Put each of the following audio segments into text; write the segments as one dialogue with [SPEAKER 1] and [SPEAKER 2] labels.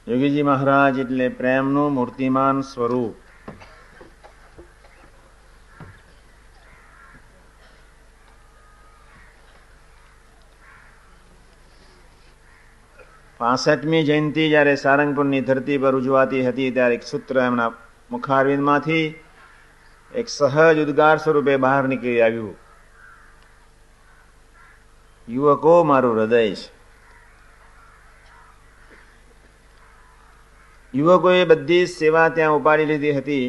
[SPEAKER 1] યોગીજી મહારાજ એટલે પ્રેમનું મૂર્તિમાન સ્વરૂપ. પાસઠમી જયંતિ જ્યારે સારંગપુરની ધરતી પર ઉજવાતી હતી ત્યારે એક સૂત્ર એમના મુખારવિંદમાંથી એક સહજ ઉદ્ગાર સ્વરૂપે બહાર નીકળી આવ્યું, યુવકો મારું હૃદય છે. યુવકોએ બધી જ સેવા ત્યાં ઉપાડી લીધી હતી.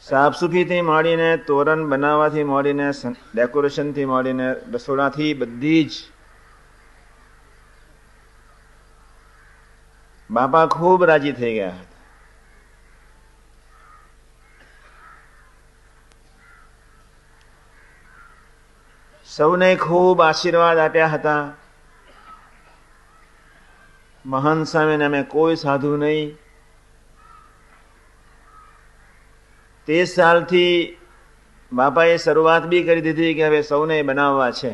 [SPEAKER 1] સાફસૂફીથી માંડીને તોરણ બનાવવાથી માંડીને ડેકોરેશનથી માંડીને રસોડાથી બધી જ બાપા ખૂબ રાજી થઈ ગયા હતા. સૌને ખૂબ આશીર્વાદ આપ્યા હતા. મહંત સામે અમે કોઈ સાધુ નહીં. તે સાલથી બાપાએ શરૂઆત બી કરી દીધી કે હવે સૌને બનાવવા છે.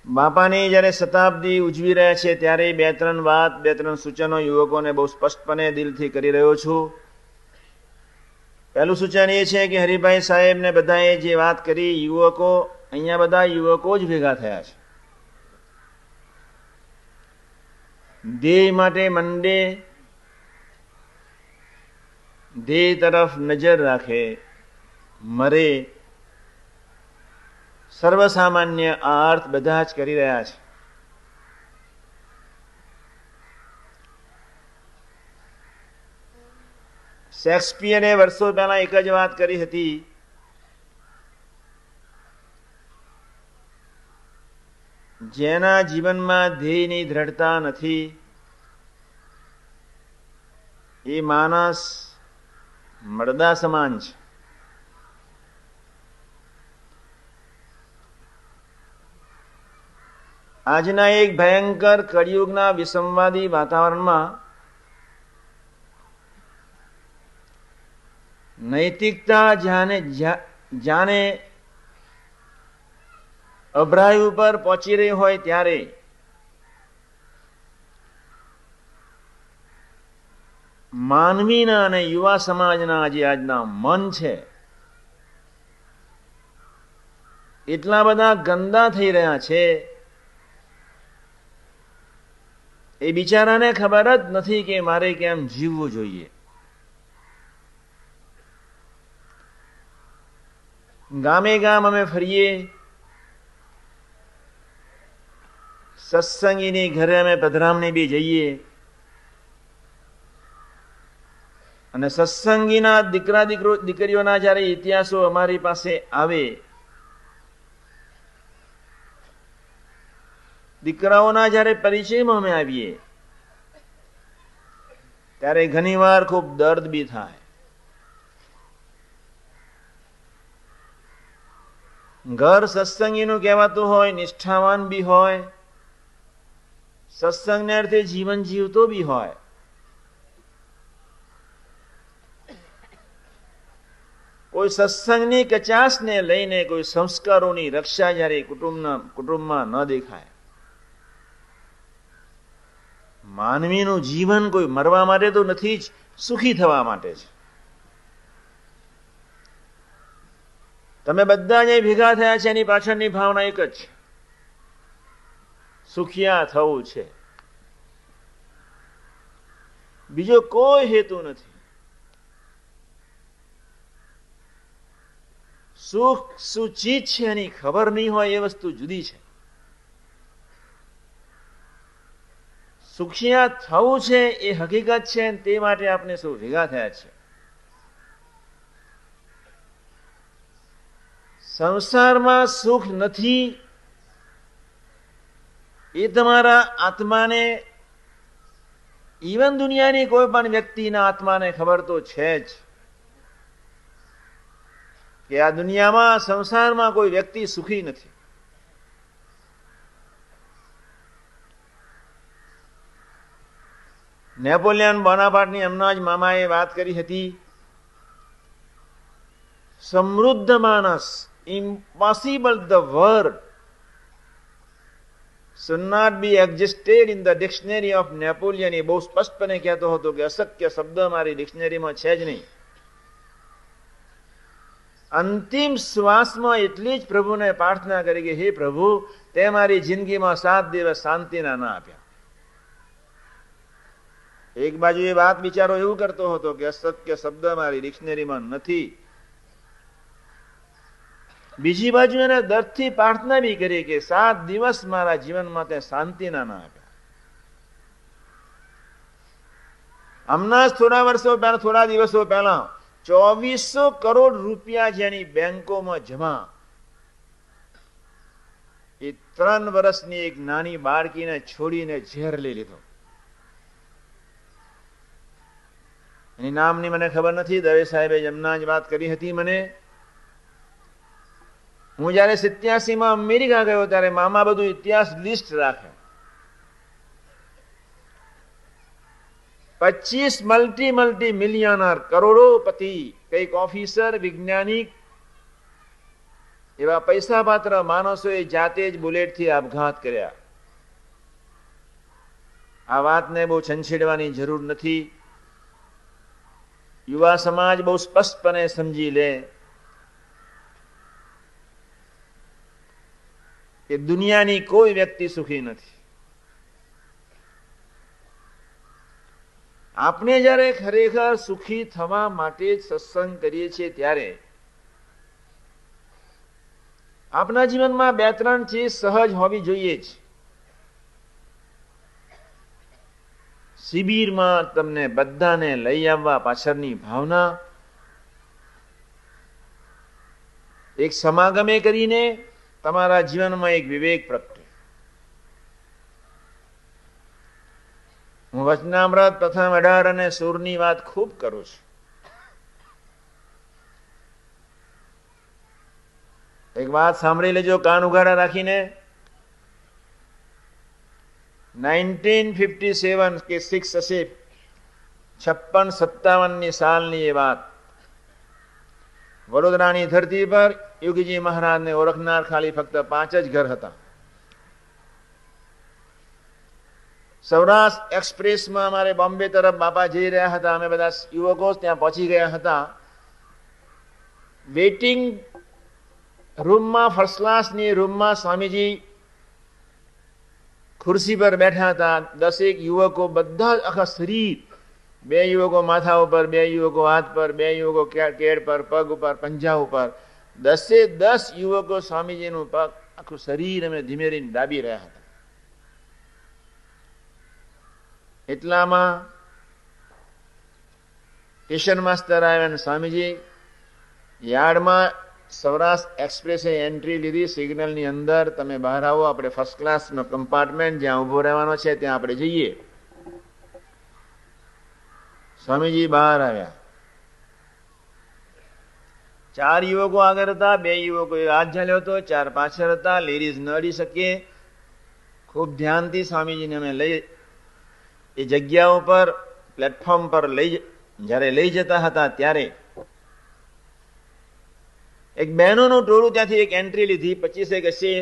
[SPEAKER 1] બાપાની જ્યારે શતાબ્દી ઉજવી રહ્યા છે ત્યારે બે ત્રણ વાત, બે ત્રણ સૂચનો યુવકોને બહુ સ્પષ્ટપણે દિલથી કરી રહ્યો છું. પહેલું સૂચન એ છે કે હરિભાઈ સાહેબને બધાએ જે વાત કરી, યુવકો, અહીંયા બધા યુવકો જ ભેગા થયા છે. ધ્યેય માટે મંડે, ધ્યેય તરફ નજર રાખે, મરે. સર્વસામાન્ય આ અર્થ બધા જ કરી રહ્યા છે. શેક્સપિયરે વર્ષો પહેલા એક જ વાત કરી હતી, જેના જીવનમાં ધ્યેયની દ્રઢતા નથી એ માણસ મરદા સમાન છે. આજના એક ભયંકર કળિયુગના વિસંવાદી વાતાવરણમાં નૈતિકતા જાણે અભરાય ઉપર પહોંચી રહી હોય ત્યારે માનવીના અને યુવા સમાજના જે આજના મન છે એટલા બધા ગંદા થઈ રહ્યા છે, એ બિચારાને ખબર જ નથી કે મારે કેમ જીવવું જોઈએ. ગામે ગામ અમે ફરીએ, સત્સંગીની ઘરે અમે પધરામણી બી જઈએ અને સત્સંગીના દીકરીઓના જ્યારે ઇતિહાસો અમારી પાસે આવે, દીકરાઓના જ્યારે પરિચયમાં અમે આવીએ ત્યારે ઘણીવાર ખૂબ દર્દ બી થાય. ઘર સત્સંગીનું કહેવાતું હોય, નિષ્ઠાવાન બી હોય, સત્સંગને અર્થે જીવન જીવતો બી હોય, કોઈ સત્સંગની કચાશને લઈને કોઈ સંસ્કારોની રક્ષા જ્યારે કુટુંબમાં ન દેખાય. માનવીનું જીવન કોઈ મરવા માટે તો નથી જ, સુખી થવા માટે છે. તમે બધા જે ભેગા થયા છે એની પાછળની ભાવના એક જ છે, સુખિયા થવું છે. બીજો કોઈ હેતુ નથી. સુખ શું ચીજ છે એની ખબર નહીં હોય એ વસ્તુ જુદી છે. સુખિયા થવું છે એ હકીકત છે, તે માટે આપણે સૌ ભેગા થયા છે. સંસારમાં સુખ નથી એ તમારા આત્માને, ઈવન દુનિયાની કોઈ પણ વ્યક્તિના આત્માને ખબર તો છે જ કે આ દુનિયામાં, સંસારમાં કોઈ વ્યક્તિ સુખી નથી. નેપોલિયન બોનાપાર્ટની હમણાં જ મામાએ વાત કરી હતી, સમૃદ્ધ માનસ, impossible, the word should not be existed in the dictionary of Napoleon. એ બહુ સ્પષ્ટપણે કહેતો હતો કે અશક્ય શબ્દ મારી ડિક્શનરીમાં છે જ નહીં. અંતિમ શ્વાસમાં એટલી જ પ્રભુને પ્રાર્થના કરી કે હે પ્રભુ, તે મારી જિંદગીમાં 7 દિવસ શાંતિના ના આપ્યા. એક બાજુ એ વાત બિચારો એવું કરતો હતો કે અશક્ય શબ્દ મારી ડિક્શનરીમાં નથી, બીજી બાજુ એને દર્દથી પ્રાર્થના બી કરી કે 7 દિવસ મારા જીવનમાં તે શાંતિના ના આપ્યા. હમણાં જ થોડા દિવસો પહેલા 2400 કરોડ રૂપિયા જેની બેંકોમાં જમા, એ 3 વર્ષની એક નાની બાળકીને છોડીને ઝેર લઈ લીધો. એની નામની મને ખબર નથી, દવે સાહેબે જમના જ વાત કરી હતી મને. હું જયારે 87માં અમેરિકા ગયો ત્યારે મામા બધું ઇતિહાસ લિસ્ટ રાખે. 25 મલ્ટી મિલિયનર, કરોડોપતિ, કઈક ઓફિસર, વૈજ્ઞાનિક, એવા પૈસા પાત્ર માણસોએ જાતે જ બુલેટથી આપઘાત કર્યા. આ વાતને બહુ છંછેડવાની જરૂર નથી. યુવા સમાજ બહુ સ્પષ્ટપણે સમજી લે કે દુનિયાની કોઈ વ્યક્તિ સુખી નથી. આપણે જ્યારે ખરેખર સુખી થવા માટે જ સત્સંગ કરીએ છીએ ત્યારે આપણા જીવનમાં 2-3 ચીજ સહજ હોવી જોઈએ જ. શિબિરમાં તમને બધાને લઈ આવવા પાછળની ભાવના, એક સમાગમે કરીને તમારા જીવનમાં એક વિવેક પ્રગટે. હું વચનામૃત પ્રથમ 18 અને 16ની વાત ખૂબ કરું છું. એક વાત સાંભળી લેજો કાન ઉઘાડા રાખીને. 1957 કે 6 હશે, 56-57ની સાલની એ વાત. વડોદરાની ધરતી પર યોગીજી મહારાજને ઓળખનાર ખાલી ફક્ત 5 જ ઘર હતા. સૌરાષ્ટ્ર એક્સપ્રેસમાં અમારે બોમ્બે તરફ બાપા જઈ રહ્યા હતા. અમે બધા યુવકો ત્યાં પહોંચી ગયા હતા. વેઇટિંગ રૂમમાં, ફર્સ્ટ ક્લાસની રૂમમાં સ્વામીજી ખુરશી પર બેઠા હતા. 10 યુવકો, બધા આખા શરીર, 2 યુવકો માથા ઉપર, 2 યુવકો હાથ પર, 2 યુવકો કેડ પર, પગ ઉપર, પંજા ઉપર, 10 યુવકો સ્વામીજીનું પગ આખું શરીર અમે ધીમે રહીને દાબી રહ્યા હતા. એટલામાં સ્ટેશન માસ્ટર આવ્યા અને સ્વામીજી યાર્ડમાં સૌરાષ્ટ્ર એક્સપ્રેસે એન્ટ્રી લીધી. સિગ્નલની અંદર તમે બહાર આવો, આપણે ફર્સ્ટ ક્લાસનો કમ્પાર્ટમેન્ટ જ્યાં ઉભો રહેવાનો છે ત્યાં આપણે જઈએ. સ્વામીજી બહાર આવ્યા. 4 યુવકો આગળ હતા, 2 યુવકોએ હાથ ઝાલ્યો હતો, 4 પાછળ હતા. લેડીઝ ન અડી શકે. ખૂબ ધ્યાનથી સ્વામીજીને અમે લઈ એ જગ્યા ઉપર પ્લેટફોર્મ પર જયારે લઈ જતા હતા ત્યારે એક બહેનોનું ટોળું ત્યાંથી એક એન્ટ્રી લીધી. 25 હશે.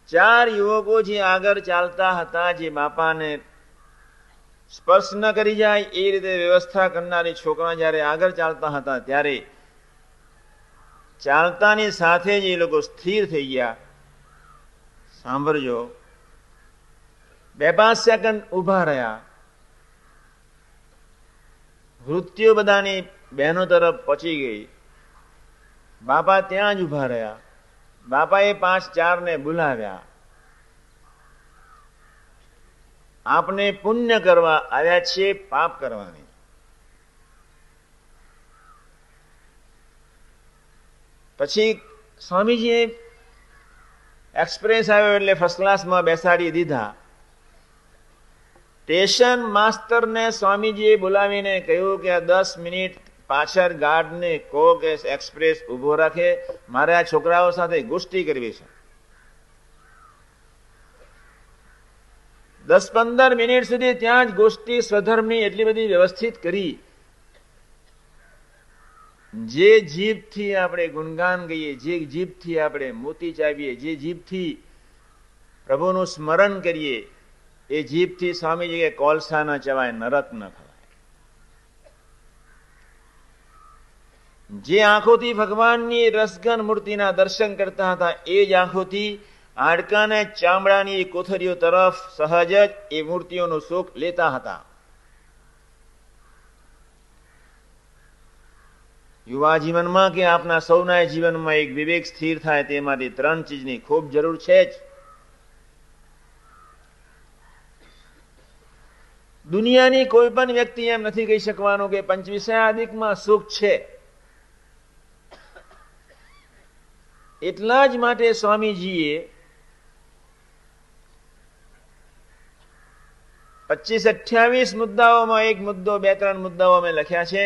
[SPEAKER 1] 4 યુવકો જે આગળ ચાલતા હતા, જે બાપાને સ્પર્શ ન કરી જાય એ રીતે વ્યવસ્થા કરનારી છોકરા જયારે આગળ ચાલતા હતા ત્યારે ચાલતાની સાથે જ એ લોકો સ્થિર થઈ ગયા. સાંભળજો, 2-5 સેકન્ડ ઉભા રહ્યા. વૃત્તિઓ બધાની બહેનો તરફ પહોંચી ગઈ. બાપા ત્યાં જ ઉભા રહ્યા. બાપાએ 5-4 ને બોલાવ્યા. આપને પુણ્ય કરવા આવ્યા છીએ, પાપ કરવાની. પછી સ્વામીજીએ એક્સપ્રેસ આવ્યો એટલે ફર્સ્ટ ક્લાસમાં બેસાડી દીધા. સ્ટેશન માસ્ટરને સ્વામીજીએ બોલાવીને કહ્યું કે આ 10 મિનિટ પાછળ ગાર્ડને કહો કે એક્સપ્રેસ ઉભો રાખે, મારે આ છોકરાઓ સાથે ગોષ્ઠી કરવી છે. 10-15 મિનિટ સુધી ત્યાં જ ગોષ્ઠી સ્વધર્મની એટલી બધી વ્યવસ્થિત કરી. જે જીભથી આપણે ગુણગાન ગઈએ, જે જીભથી આપણે મોતી ચાવીએ, જે જીભથી પ્રભુનું સ્મરણ કરીએ, એ જીભથી સ્વામીજી કે કોલસા ન ચવાય, નરક ન ખવાય. જે આંખોથી ભગવાનની રસગન મૂર્તિના દર્શન કરતા હતા, એ જ આંખોથી હાડકાને ચામડાની કોથળીઓ તરફ સહજ જ એ મૂર્તિઓનું સુખ લેતા હતા. યુવા જીવનમાં કે આપના સૌના જીવનમાં એક વિવેક સ્થિર થાય તે માટે 3 ચીજની ખૂબ જરૂર છે જ. દુનિયાની કોઈ પણ વ્યક્તિ એમ નથી કહી શકવાનું કે પંચવિષયાદિકમાં સુખ છે. એટલા જ માટે સ્વામીજીએ 25-28 મુદ્દાઓમાં એક મુદ્દો, 2-3 મુદ્દાઓ અમે લખ્યા છે.